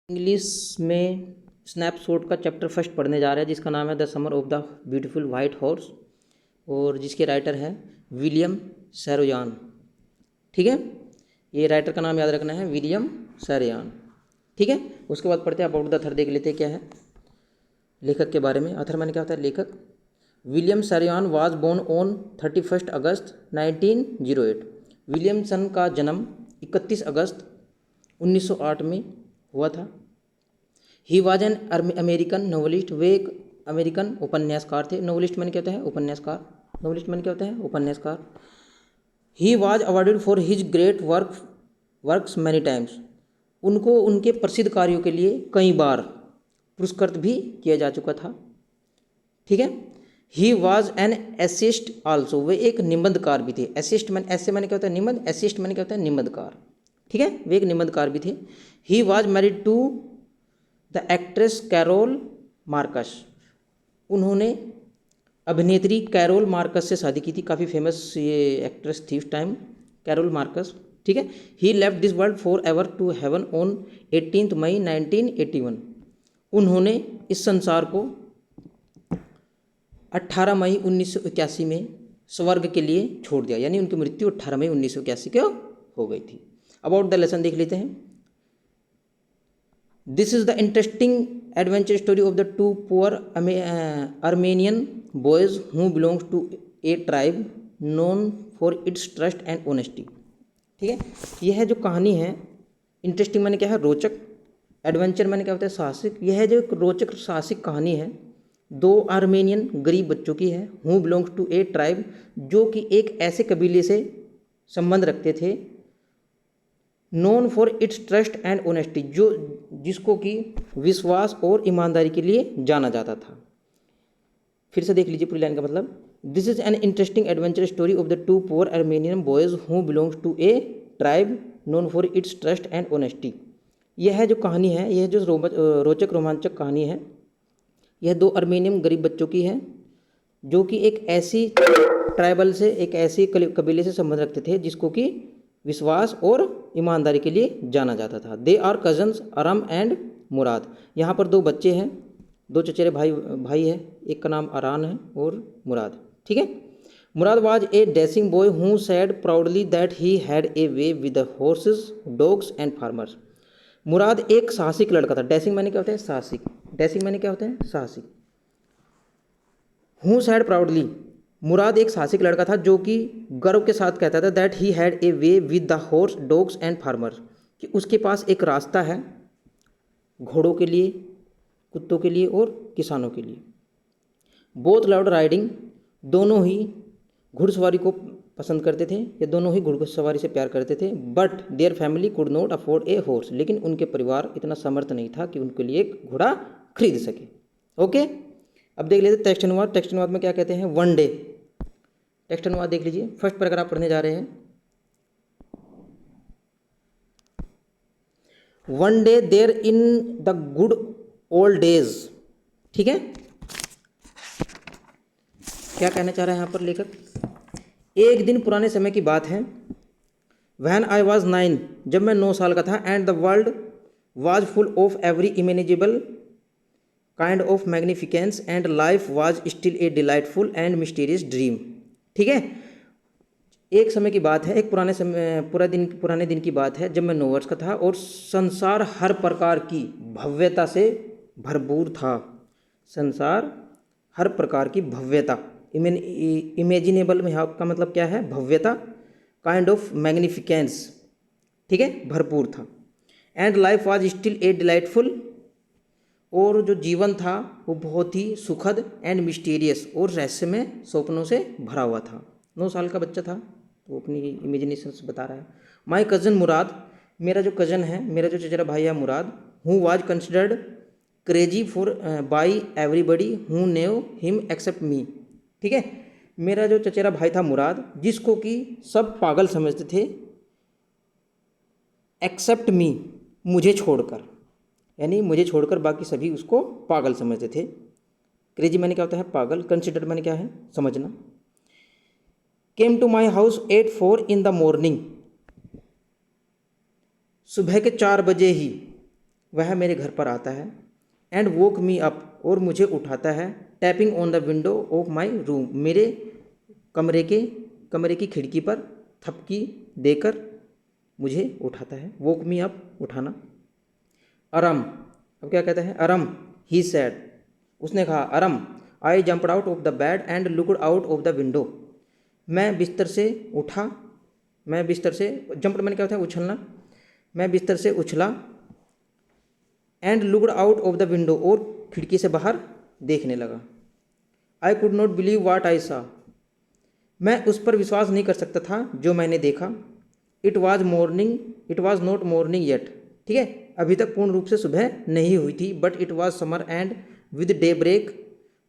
English में snapshot का chapter first पढ़ने जा रहे हैं जिसका नाम है the summer of the beautiful white horse और जिसके राइटर हैं विलियम सैरोयान। ठीक है, ये राइटर का नाम याद रखना है, विलियम सैरोयान। ठीक है, उसके बाद पढ़ते हैं अबाउट द अथर, देख लेते हैं क्या है लेखक के बारे में। अथर मैंने क्या होता है, लेखक। William Saroyan was born on 31 August 1908। Williamson का जन्म 31 अगस्त 1908 में हुआ था। He was an American novelist, वे एक अमेरिकन उपन्यासकार थे। नोवेलिस्ट मैंने क्या होता है, उपन्यासकार। नोवेलिस्ट मैंने क्या होता है, उपन्यासकार। He was awarded for his great works many times. उनको उनके प्रसिद्ध कार्यों के लिए कई बार पुरस्कृत भी किया जा चुका था। ठीक है। He was an essayist also, वे एक निबंधकार भी थे। एसिस्ट मैंने, ऐसे मैंने क्या होता है, निबंध। एसिस्ट मैंने क्या होता है, निबंधकार। ठीक है, वे एक निबंधकार भी थे। He was married to the actress Carol Marcus. उन्होंने अभिनेत्री कैरोल मार्कस से शादी की थी। काफ़ी फेमस ये एक्ट्रेस थी उस टाइम, कैरोल मार्कस। ठीक है। He left this world forever to heaven on 18 May 1981। उन्होंने इस संसार को 18 मई 1981 में स्वर्ग के लिए छोड़ दिया, यानी उनकी मृत्यु 18 मई 1981 को हो गई थी। अबाउट द लेसन देख लेते हैं। This is the interesting adventure story of the two poor Armenian boys who belongs to a tribe known for its trust and honesty. ठीक है, यह जो कहानी है, इंटरेस्टिंग मैंने क्या है, रोचक। एडवेंचर मैंने क्या होता है, साहसिक। यह जो एक रोचक साहसिक कहानी है दो आर्मेनियन गरीब बच्चों की है। Who belongs to a tribe, जो कि एक ऐसे कबीले से संबंध रखते थे। Known for its trust and honesty, जो जिसको कि विश्वास और ईमानदारी के लिए जाना जाता था। फिर से देख लीजिए पूरी लाइन का मतलब। This is an interesting adventure story of the two poor Armenian boys who belongs to a tribe known for its trust and honesty. यह जो कहानी है, यह जो रोचक रोमांचक कहानी है, यह दो अर्मेनियन गरीब बच्चों की है जो कि एक ऐसी ट्राइबल से, एक ऐसी कबीले से संबंध रखते थे जिसको कि विश्वास और ईमानदारी के लिए जाना जाता था। They are cousins Aram and Murad. यहाँ पर दो बच्चे हैं, दो चचेरे भाई है, एक का नाम अरान है और मुराद। ठीक है। Murad was a dashing boy who said proudly that he had a way with the horses, dogs and farmers. Murad एक साहसिक लड़का था। डैशिंग मैंने क्या होता है, साहसिक। डैशिंग मैंने क्या होता है, साहसिक। हु सैड प्राउडली, मुराद एक साहसिक लड़का था जो कि गर्व के साथ कहता था that he had a way with the horse, dogs and farmers, कि उसके पास एक रास्ता है घोड़ों के लिए, कुत्तों के लिए और किसानों के लिए। बोथ लव्ड राइडिंग, दोनों ही घुड़सवारी को पसंद करते थे, या दोनों ही घुड़सवारी से प्यार करते थे। But their family could not afford a horse, लेकिन उनके परिवार इतना समर्थ नहीं था कि उनके लिए एक घोड़ा खरीद सके। ओके, अब देख लेते टेक्स्ट अनुवाद। टेक्स्ट अनुवाद में क्या कहते हैं, वन डे। टेक्स्ट अनुवाद देख लीजिए, फर्स्ट पैराग्राफ पढ़ने जा रहे हैं। One day there in the good old days. ठीक है, क्या कहना चाह रहा है यहाँ पर लेखक, एक दिन पुराने समय की बात है। वैन आई वॉज 9, जब मैं 9 साल का था। And the world was full of every imaginable kind of magnificence and life was still a delightful and mysterious dream. ठीक है, एक समय की बात है, एक पुराने दिन की बात है जब मैं 9 वर्ष का था और संसार हर प्रकार की भव्यता से भरपूर था। संसार हर प्रकार की भव्यता, इमेजिनेबल में का मतलब क्या है, भव्यता। काइंड ऑफ मैग्निफिकेंस, ठीक है, भरपूर था। And life was still a delightful, और जो जीवन था वो बहुत ही सुखद, एंड मिस्टीरियस, और रहस्यमय सपनों से भरा हुआ था। 9 साल का बच्चा था तो वो अपनी इमेजिनेशन से बता रहा है। माई कज़न मुराद, मेरा जो कज़न है, मेरा जो चचेरा भाई है Murad, who was considered crazy for by everybody who knew him except me. ठीक है, मेरा जो चचेरा भाई था मुराद, जिसको कि सब पागल समझते थे, एक्सेप्ट मी, मुझे छोड़कर, यानी मुझे छोड़कर बाकी सभी उसको पागल समझते थे। क्रेजी मैंने क्या होता है, पागल। कंसिडर मैंने क्या है, समझना। Came to my house at 4 in the morning, सुबह के 4 बजे ही वह मेरे घर पर आता है, एंड वोक मी अप, और मुझे उठाता है, tapping on the window of my room, मेरे कमरे की खिड़की पर थपकी देकर मुझे उठाता है। वोक मी अप, उठाना। अरम, अब क्या कहता है, अरम, ही सैड, उसने कहा, Aram, I jumped out of the bed and looked out of the window, मैं बिस्तर से उठा, मैं बिस्तर से, जंप्ड मैंने क्या होता है, उछलना, मैं बिस्तर से उछला, and looked out of the window, और खिड़की से बाहर देखने लगा। I could not believe what I saw, मैं उस पर विश्वास नहीं कर सकता था जो मैंने देखा। It was not morning yet, ठीक है, अभी तक पूर्ण रूप से सुबह नहीं हुई थी, but it was summer and with day break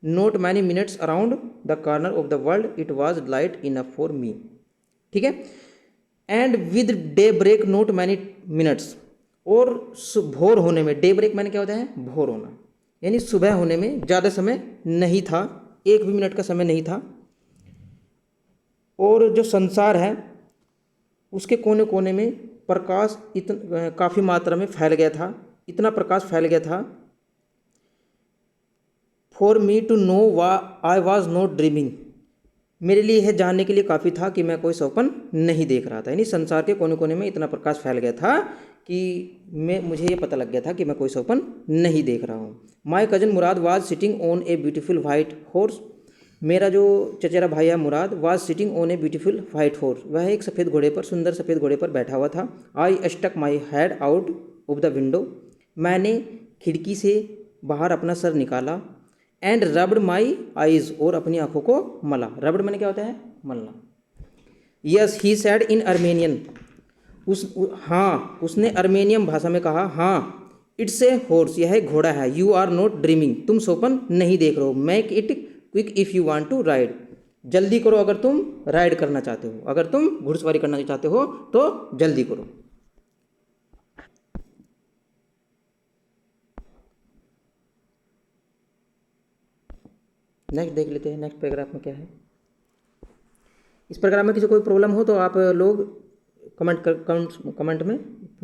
not many minutes around the corner of the world, it was light enough for me, ठीक है। And with day break not many minutes, और भोर होने में, डे ब्रेक मैंने क्या होता है, भोर होना, यानी सुबह होने में ज़्यादा समय नहीं था, एक भी मिनट का समय नहीं था। और जो संसार है उसके कोने कोने में प्रकाश काफ़ी मात्रा में फैल गया था, इतना प्रकाश फैल गया था। For me to know I was not dreaming, मेरे लिए यह जानने के लिए काफ़ी था कि मैं कोई स्वप्न नहीं देख रहा था, यानी संसार के कोने कोने में इतना प्रकाश फैल गया था कि मुझे ये पता लग गया था कि मैं कोई स्वप्न नहीं देख रहा हूँ। My cousin Murad was sitting on a beautiful white horse, मेरा जो चचेरा भाई है Murad, was sitting on a beautiful white horse, वह एक सफ़ेद घोड़े पर, सुंदर सफ़ेद घोड़े पर बैठा हुआ था। I stuck my head out of the window, मैंने खिड़की से बाहर अपना सर निकाला। एंड रब्ड माई आइज़, और अपनी आंखों को मला, रब्ड मैंने क्या होता है, मलना। Yes he said in Armenian, हाँ, उसने अर्मेनियम भाषा में कहा, हाँ, इट्स ए हॉर्स, यह एक घोड़ा है। यू आर नॉट ड्रीमिंग, तुम स्वप्न नहीं देख रहे हो। Make it quick if you want to ride, जल्दी करो अगर तुम राइड करना चाहते हो, अगर तुम घुड़सवारी करना चाहते हो तो जल्दी करो। नेक्स्ट देख लेते हैं, नेक्स्ट पैराग्राफ में क्या है। इस पैराग्राफ में किसी कोई प्रॉब्लम हो तो आप लोग कमेंट में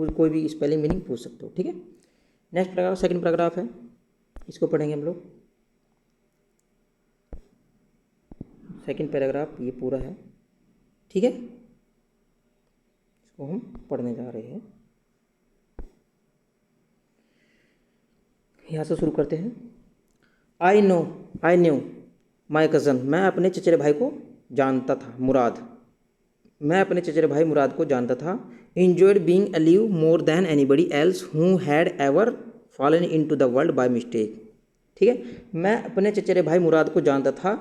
कोई भी स्पेलिंग मीनिंग पूछ सकते हो, ठीक है। नेक्स्ट पैराग्राफ सेकंड पैराग्राफ है, इसको पढ़ेंगे हम लोग। सेकंड पैराग्राफ ये पूरा है, ठीक है, इसको हम पढ़ने जा रहे हैं। यहाँ से शुरू करते हैं। आई न्यू माई कज़न, मैं अपने चचेरे भाई को जानता था, मुराद, मैं अपने चचेरे भाई मुराद को जानता था। enjoyed being alive more than anybody else who had ever fallen into the world by mistake, ठीक है, मैं अपने चचेरे भाई मुराद को जानता था,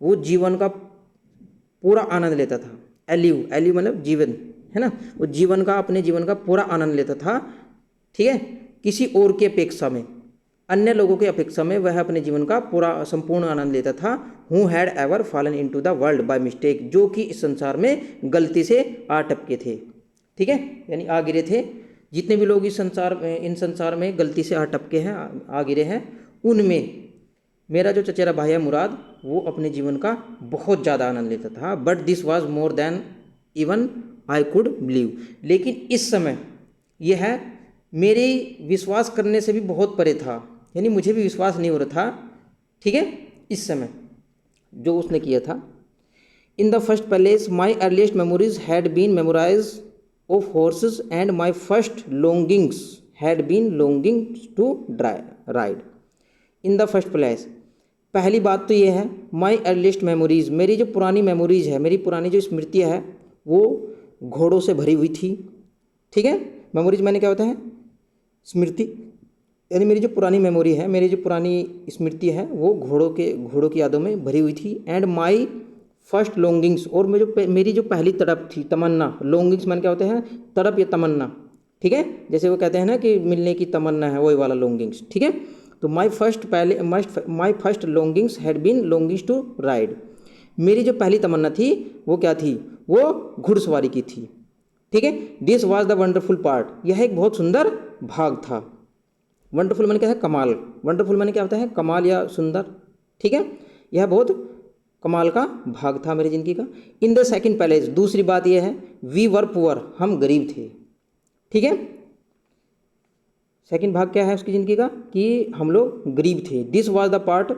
वो जीवन का पूरा आनंद लेता था। एलिव मतलब जीवन, है ना, वो जीवन का, अपने जीवन का पूरा आनंद लेता था, ठीक है, किसी और की अपेक्षा में, अन्य लोगों की अपेक्षा में वह अपने जीवन का पूरा संपूर्ण आनंद लेता था। Who had ever fallen into the world by mistake, जो कि इस संसार में गलती से आ टपके थे, ठीक है, यानी आ गिरे थे। जितने भी लोग इन संसार में गलती से आ टपके हैं, आ गिरे हैं, उनमें मेरा जो चचेरा भाई है मुराद, वो अपने जीवन का बहुत ज़्यादा आनंद लेता था। But this was more than even I could believe, लेकिन इस समय यह मेरे विश्वास करने से भी बहुत परे था, यानी मुझे भी विश्वास नहीं हो रहा था, ठीक है, इस समय जो उसने किया था। In the first place my earliest memories had been memorise of horses and my first longings had been longings to ride. In the first place, पहली बात तो ये है, माई अर्लीस्ट मेमोरीज, मेरी जो पुरानी मेमोरीज है, मेरी पुरानी जो स्मृतियाँ है, वो घोड़ों से भरी हुई थी, ठीक है। मेमोरीज मैंने क्या होता है, स्मृति, यानी मेरी जो पुरानी मेमोरी है, मेरी जो पुरानी स्मृति है, वो घोड़ों की यादों में भरी हुई थी। एंड माई फर्स्ट लॉन्गिंग्स, और मेरी जो पहली तड़प थी, तमन्ना, लॉन्गिंग्स मैंने क्या होते हैं, तड़प या तमन्ना, ठीक है, जैसे वो कहते हैं ना कि मिलने की तमन्ना है, वही वाला लॉन्गिंग्स, ठीक है। तो my first longings had been longings to ride, मेरी जो पहली तमन्ना थी वो क्या थी, वो घुड़सवारी की थी, ठीक है। This was the wonderful part, यह एक बहुत सुंदर भाग था। वंडरफुल मैंने क्या है, कमाल, वंडरफुल मैंने क्या होता है, कमाल या सुंदर, ठीक है, यह बहुत कमाल का भाग था मेरी ज़िंदगी का। इन द सेकंड पैलेस, दूसरी बात यह है, वी वर पुअर, हम गरीब थे, ठीक है। सेकंड भाग क्या है उसकी ज़िंदगी का कि हम लोग गरीब थे। This was the part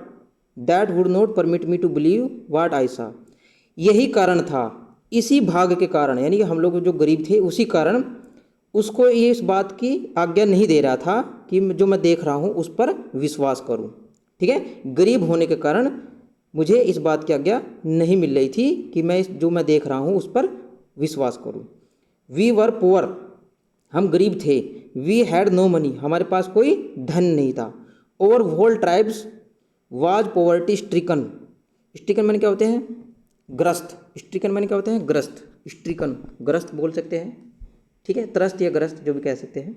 that would not permit me to believe what I saw. यही कारण था, इसी भाग के कारण, यानी कि हम लोग जो गरीब थे उसी कारण उसको ये इस बात की आज्ञा नहीं दे रहा था कि जो मैं देख रहा हूँ उस पर विश्वास करूँ। ठीक है, गरीब होने के कारण मुझे इस बात की आज्ञा नहीं मिल रही थी कि मैं जो मैं देख रहा हूँ उस पर विश्वास करूँ। वी वर पुअर, हम गरीब थे। वी हैड नो मनी, हमारे पास कोई धन नहीं था। Our whole tribes was poverty stricken. Stricken मैंने क्या होते हैं? ग्रस्त। स्ट्रिकन मैंने क्या होते हैं? ग्रस्त। स्ट्रिकन ग्रस्त बोल सकते हैं, ठीक है, त्रस्त या ग्रस्त जो भी कह सकते हैं।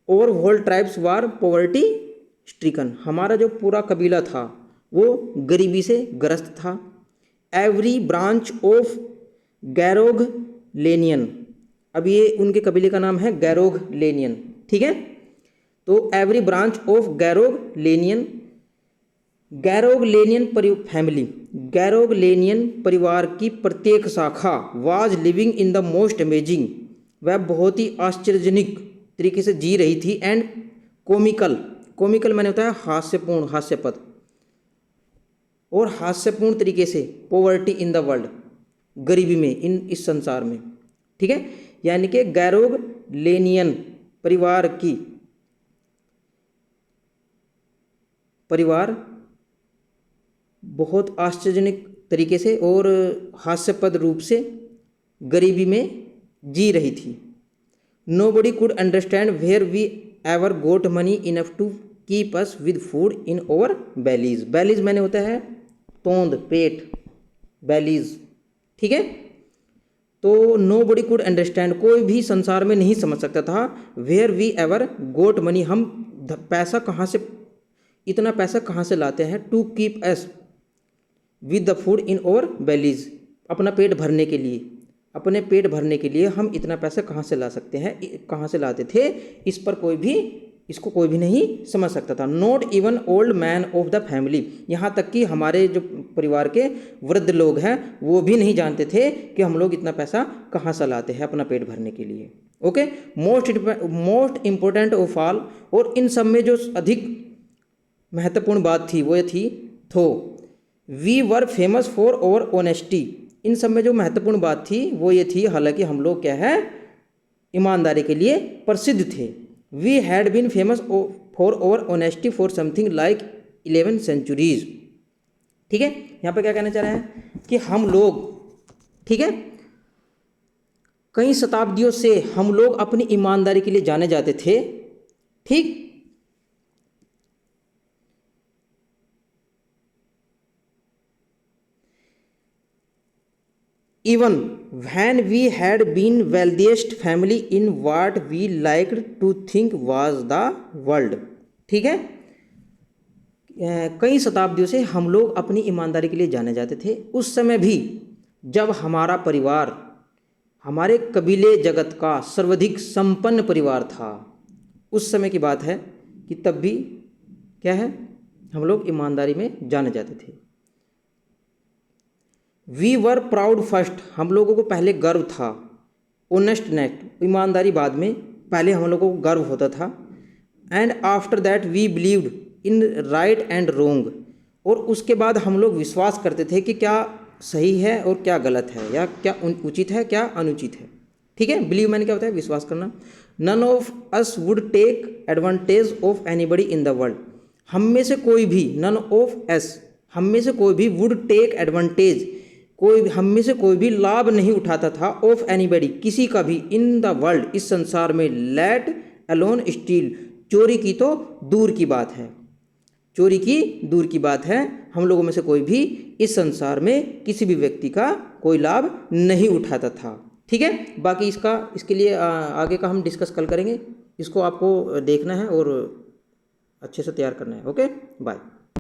ओवर होल ट्राइब्स वार पॉवर्टी स्ट्रिकन, हमारा जो पूरा कबीला था वो गरीबी से ग्रस्त था। एवरी ब्रांच ऑफ गैरोग लेनियन, अब ये उनके कबीले का नाम है गैरोग लेनियन, ठीक है। तो एवरी ब्रांच ऑफ गैरोग लेनियन, गैरोग लेनियन फैमिली, गैरोग लेनियन परिवार की प्रत्येक शाखा was living in the most amazing, वह बहुत ही आश्चर्यजनक तरीके से जी रही थी। एंड कॉमिकल, कॉमिकल मैंने होता है हास्यपूर्ण, हास्यपद, और हास्यपूर्ण तरीके से पॉवर्टी इन द वर्ल्ड, गरीबी में, इस संसार में, ठीक है। यानी कि गैरोग लेनियन परिवार बहुत आश्चर्यजनक तरीके से और हास्यपद रूप से गरीबी में जी रही थी। Nobody could understand where we ever got money enough to keep us with food in our bellies। bellies मैंने होता है तोंद, पेट, bellies, ठीक है। तो nobody could understand, कोई भी संसार में नहीं समझ सकता था, where we ever got money, हम पैसा कहाँ से, इतना पैसा कहाँ से लाते हैं, to keep us with the food in our bellies, अपना पेट भरने के लिए, अपने पेट भरने के लिए हम इतना पैसा कहाँ से ला सकते हैं, कहाँ से लाते थे, इस पर इसको कोई भी नहीं समझ सकता था। Not even old man of the family, यहाँ तक कि हमारे जो परिवार के वृद्ध लोग हैं वो भी नहीं जानते थे कि हम लोग इतना पैसा कहाँ से लाते हैं अपना पेट भरने के लिए। Okay, most important of all, और इन सब में जो अधिक महत्वपूर्ण बात थी वो ये थी, though we were famous for our honesty, इन सब में जो महत्वपूर्ण बात थी वो ये थी, हालांकि हम लोग क्या है, ईमानदारी के लिए प्रसिद्ध थे। We had been famous for our honesty for something like 11 centuries, ठीक है। यहाँ पे क्या कहना चाह रहे हैं कि हम लोग, ठीक है, कई शताब्दियों से हम लोग अपनी ईमानदारी के लिए जाने जाते थे, ठीक। Even when we had been wealthiest family in what we liked to think was the world, ठीक है। कई शताब्दियों से हम लोग अपनी ईमानदारी के लिए जाने जाते थे, उस समय भी जब हमारा परिवार हमारे कबीले जगत का सर्वाधिक संपन्न परिवार था, उस समय की बात है कि तब भी क्या है, हम लोग ईमानदारी में जाने जाते थे। वी वर प्राउड फर्स्ट, हम लोगों को पहले गर्व था। ऑनेस्टनेस, ईमानदारी बाद में, पहले हम लोगों को गर्व होता था। And after that we believed in right and wrong, और उसके बाद हम लोग विश्वास करते थे कि क्या सही है और क्या गलत है, या क्या उचित है क्या अनुचित है, ठीक है। बिलीव मैंने क्या होता है, विश्वास करना। None of us would take advantage of anybody in the world, हम में से कोई भी, नन ऑफ एस, हम में से कोई भी, वुड टेक एडवांटेज, हम में से कोई भी लाभ नहीं उठाता था, ऑफ एनीबडी, किसी का भी, इन द वर्ल्ड, इस संसार में, लेट अलोन स्टील, चोरी की तो दूर की बात है, चोरी की दूर की बात है, हम लोगों में से कोई भी इस संसार में किसी भी व्यक्ति का कोई लाभ नहीं उठाता था, ठीक है। बाकी इसके लिए आगे का हम डिस्कस कल करेंगे, इसको आपको देखना है और अच्छे से तैयार करना है। Okay, bye.